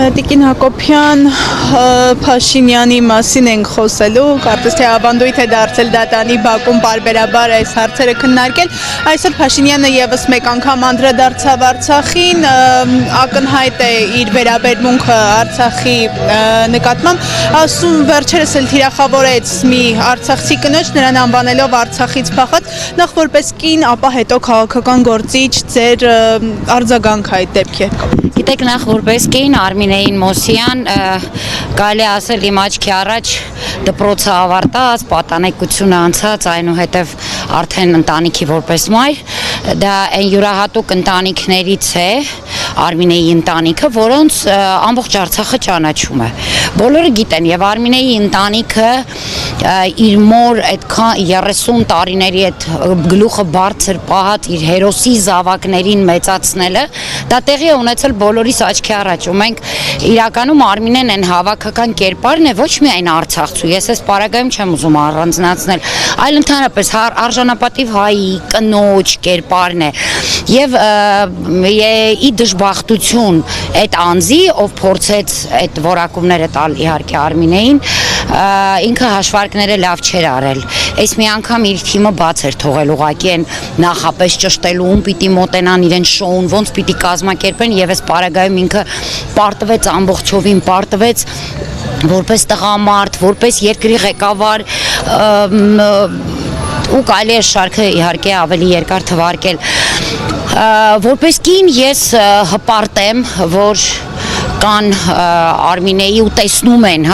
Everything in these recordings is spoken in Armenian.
Տիկին Հակոբյան Փաշինյանի մասին ենք խոսելու, կարծես թե ավանդույթ է դարձել դատանի բակում պարբերաբար այս հարցերը քննարկել։ Այսօր Փաշինյանը եւս մեկ անգամ անդրադարձավ Արցախին, ակնհայտ է իր վերաբերմունքը Արցախի նկատմամբ, ասում վերջերս էլ թիրախավորեց մի արցախցի կնոջ, նրան անվանելով Արցախից փախած, նախ որպես կին, ապա հետո քաղաքական գործիչ, ձեր արձագանքը այդ դեպքի հետ։ Գիտեք, նախ որպես կին Արմինեին Մոսյան, կարելի ասել իմ աչքի առաջ դպրոցը ավարտած, պատանեկությունը անցած, այնուհետև արդեն ընտանիքի որպես մայր, դա այն յուրահատուկ ընտանիքներից է, Արմինեի ընտանիքը, որոնց ամբողջ Արցախը ճանաչում է։ Բոլորը գիտեն, եւ Արմինեի ընտանիքը իր մոր այդքան 30 տարիների այդ գլուխը բարձր պահած իր հերոսի զավակներին մեծացնելը, դա տեղի է ունեցել բոլորիս աչքի առաջ, ու մենք իրականում Արմինեն են հավաքական կերպարն է, ոչ միայն արցախցու, ես այս պարագայում չեմ ուզում առանձնացնել, այլ ընդհանրապես արժանապատիվ հայի կնոջ կերպարն է, եւ ի դժբախտություն այդ անձի, ով փորձեց այդ որակումները տալ իհարկե Արմինեին, ինքը հաշվարկները լավ չէր արել, այս մի անգամ իր թիմը բաց էր թողել, ուղղակի են նախապես ճշտելու, ում պիտի մոտենան իրեն շոուն, ոնց պիտի կազմակերպեն, եւ այս պարագայում ինքը պարտվեց ամբողջովին, պարտվեց որպես տղամարդ, որպես երկրի ղեկավար, ու կարելի է շարքը իհարկե ավելի երկար թվարկել, որպես կին ես հպարտ եմ, որ կան Արմինեի ու տեսնում են,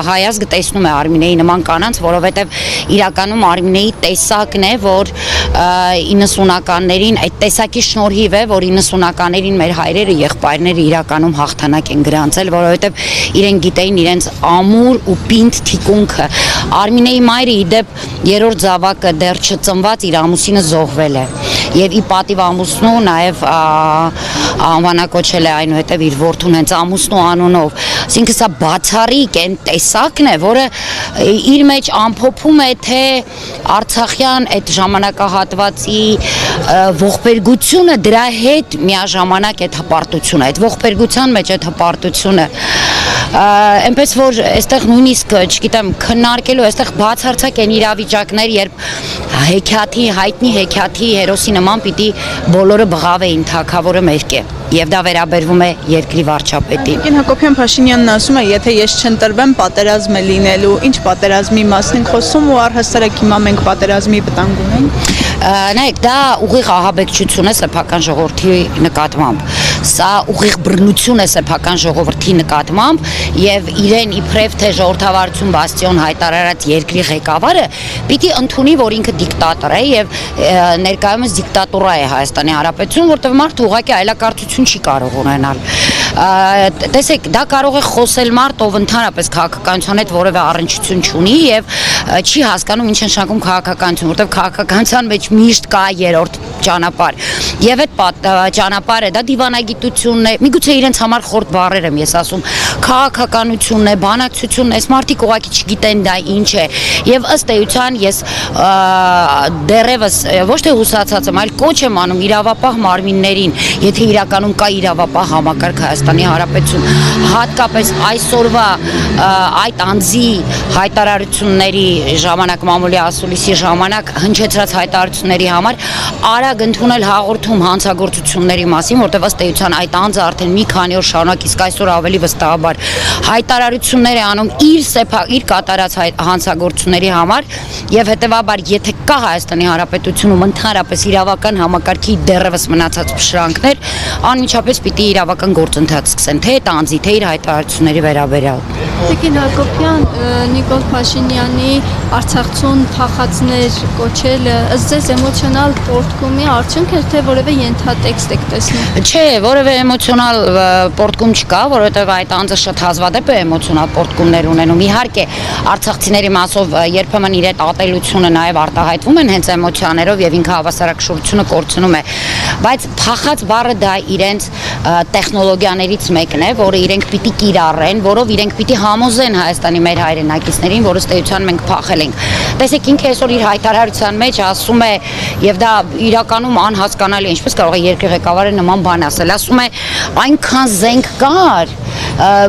հայազգը տեսնում է Արմինեի նման կանանց, որովհետև իրականում Արմինեի տեսակն է, որ 90-ականներին, այդ տեսակի շնորհիվ է, որ 90-ականներին մեր հայրերը, եղբայրները իրականում հաղթանակ են գրանցել, որովհետև իրենք գիտեին իրենց ամուր ու պինդ թիկունքը։ Արմինեի մայրը իդեպ երրորդ զավակը դեռ չծնված իր ամուսինը զոհվել է, եւ ի պատիվ ամուսնու նաեւ անվանակոչել է այնուհետև իր որդուն հենց ամուսնու անունով, այսինքն սա բացառիկ այն տեսակն է, որը իր մեջ ամփոփում է թե արցախյան այդ ժամանակահատվածի ողբերգությունը, դրա հետ միաժամանակ այդ հպարտությունը, այդ ողբերգության մեջ այդ հպարտությունը, այնպես որ այստեղ նույնիսկ, չգիտեմ, քննարկելու, այստեղ բացարձակ են իրավիճակներ, երբ հեքիաթի, հայտնի հեքիաթի հերոսի նման պիտի բոլորը բղավեին, թագավորը մերկ է, եւ դա վերաբերվում է երկրի վարչապետին։ Տիկին Հակոբյան Փաշինյանն ասում է, եթե ես չընտրվեմ, պատերազմ է լինելու, ինչ պատերազմի մասին ենք խոսում, ու առհասարակ հիմա մենք պատերազմի վտանգ ունենք։ Նայեք, դա ուղիղ ահաբեկչություն է սեփական ժողովրդի նկատմամբ, սա ուղիղ բռնություն է սեփական ժողովրդի նկատմամբ, եւ իրեն իբրև թե ժողովրդավարություն բաստիոն հայտարարած երկրի ղեկավարը պիտի ընդունի, որ ինքը դիկտատոր է եւ ներկայումս դիկտատուրա է Հայաստանի Հանրապետություն, որտեղ մարդը ուղղակի այլակարգություն չի կարող ունենալ։ Տեսեք, դա կարող է խոսել մարդ, ով ընդհանրապես քաղաքականության հետ որևէ առնչություն չունի եւ չի հասկանում ինչ նշանակում քաղաքականություն, որտեղ քաղաքականության մեջ միշտ կա երրորդ ճանապարհ, եւ այդ ճանապարհը դա դիվանագիտությունն է, միգուցե իրենց համար խորտ բառեր եմ ես ասում, քաղաքականությունն է, բանակցությունն է, այս մարդիկ ուղղակի չգիտեն դա ինչ է, եւ ըստ էության ես դեռևս ոչ թե հուսացած եմ, այլ կոչ եմ անում իրավապահ մարմիններին, եթե իրականում կա իրավապահ համակարգ Հայաստանի Հանրապետություն, հատկապես այսօրվա այդ անձի հայտարարությունների ժամանակ, մամուլի ասուլիսի ժամանակ հնչեցրած հայտարարությունների համար արագ ընդունել հաղորդում հանցագործությունների մասին, որտեղ ըստ էության այդ անձը արդեն մի քանի օր շարունակ, իսկ այսօր ավելի վստահաբար հայտարարություններ է անում իր կատարած հանցագործությունների համար, եւ հետեւաբար եթե կա Հայաստանի Հանրապետությունում ընդհանրապես իրավական համակարգի դեռևս մնացած փշրանքներ, անմիջապես պիտի իրավական գործընթաց սկսեն, թե այդ անձի, թե իր հայտարարությունների վերաբերյալ։ Տիկին Հակոբյան, Նիկոլ Փաշինյանի արցախցուն փախածներ կոչելը ըստ ձեզ էմոցիոնալ պոռթկումի արդյունք էր, թե որևէ ենթատեքստ եք տեսնում։ Չէ, որևէ էմոցիոնալ պոռթկում չկա, որովհետև այդ անձը շատ հազվադեպ է էմոցիոնալ պոռթկումներ ունենում։ Իհարկե, արցախցիների մասով երբեմն իր այդ ատելությունը նաև արտահայտվում են հենց էմոցիաներով եւ ինքը հավասարակշռությունը կորցնում է, բայց փախած բառը դա իրենց տեխնոլոգիաներից մեկն է, որը իրենք պիտի կիրառեն, որով իրենք պիտի համոզեն Հայաստանի մեր հայրենակիցներին, որ ըստ էության մենք փախել ենք։ Տեսեք, ինքը այսօր իր հայտարարության մեջ ասում է, եւ դա իրականում անհասկանալի է, ինչպես կարող է երկրի ղեկավարը նման բան ասել, ասում է այնքան զենք կար,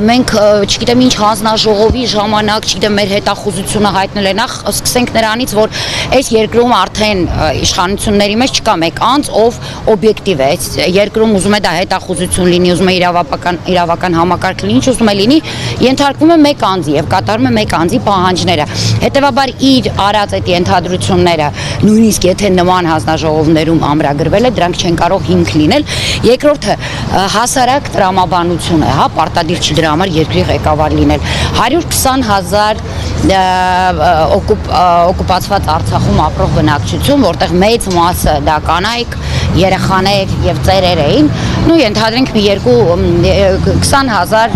մենք չգիտեմ ինչ հանձնաժողովի ժամանակ, չգիտեմ մեր հետախուզությունը հայտնել է նախ սկսենք նրանից, որ այս երկրում արդեն իշխանությունների մեջ չկա մեկ անձ, ով օբյեկտիվ է, այս երկրում ուզում է դա հետախուզություն լինի, ուզում է իրավական համակարգ լինի, ինչ ուզում է լինի, ենթարկվում է մեկ անձի եւ կատարում է մեկ անձի պահանջները։ Հետևաբար իր արած այդ ենթադրությունները, նույնիսկ եթե նման հանձնաժողովներում ամրագրվել է, դրանք չեն կարող հիմք լինել։ Երկրորդը հասարակ տրամաբանություն է, հա, պարտադիր չի դրա համար երկրի ղեկավար լինել։ 120,000 օկուպացված Արցախում ապրող բնակչություն, որտեղ մեծ մասը դա կանայք, երեխաներ եւ ծերեր էին, նույն ենթադրենք մի 20,000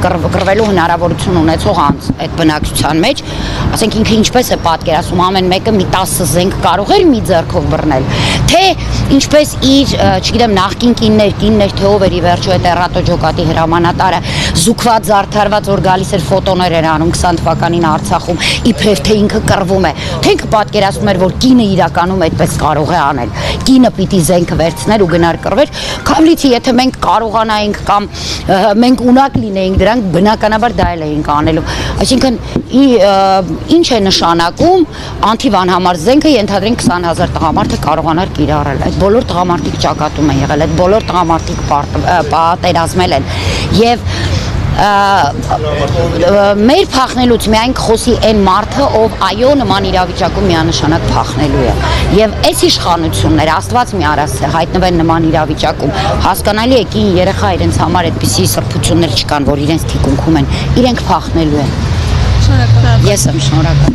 կռվելու հնարավորություն ունեցող անձ այդ բնակչության մեջ, ասենք ինքը ինչպես է պատկերացնում, ամեն մեկը մի 10 զենք կարող էր մի ձեռքով բռնել, թե ինչպես իր, չգիտեմ, նախկին կիններ, թե ով էր ի վերջո այդ Էռատո ջոկատի հրամանատարը, զուգված զարդարված, որ գալիս էր ֆոտոներ էր անում 20 թվականին Արցախում, իբրև թե ինքը կռվում է, թե ինքը պատկերացնում էր, որ կինը իրականում այդպես կարող է անել, կինը պիտի զենքը վերցներ ու գնար կռվեր, քավլիցի եթե մենք կարողանայինք կամ մենք ունակ լինեինք դրանք, բնականաբար դա էլ էինք անելու, այսինքն ինչ է նշանակում անթիվանհամար զենքը ենթադրենք 20,000 տղամարդը կարողանար կիրառել, այդ բոլոր տղամարդիկ ճակատում են եղել, այդ բոլոր տղամարդիկ պատերազմել են եւ մեր փախնելուց միայն խոսի այն մարդը, ով այո նման իրավիճակում միանշանակ փախնելու է եւ այս իշխանությունները Աստված մի արած է հայտնվեն նման իրավիճակում հասկանալի է կին երեխա իրենց համար այդպիսի սրբություններ չկան, որ իրենց թիկունքում են, իրենք փախնելու են։ Շնորհակալ։ Ես եմ շնորհակալ։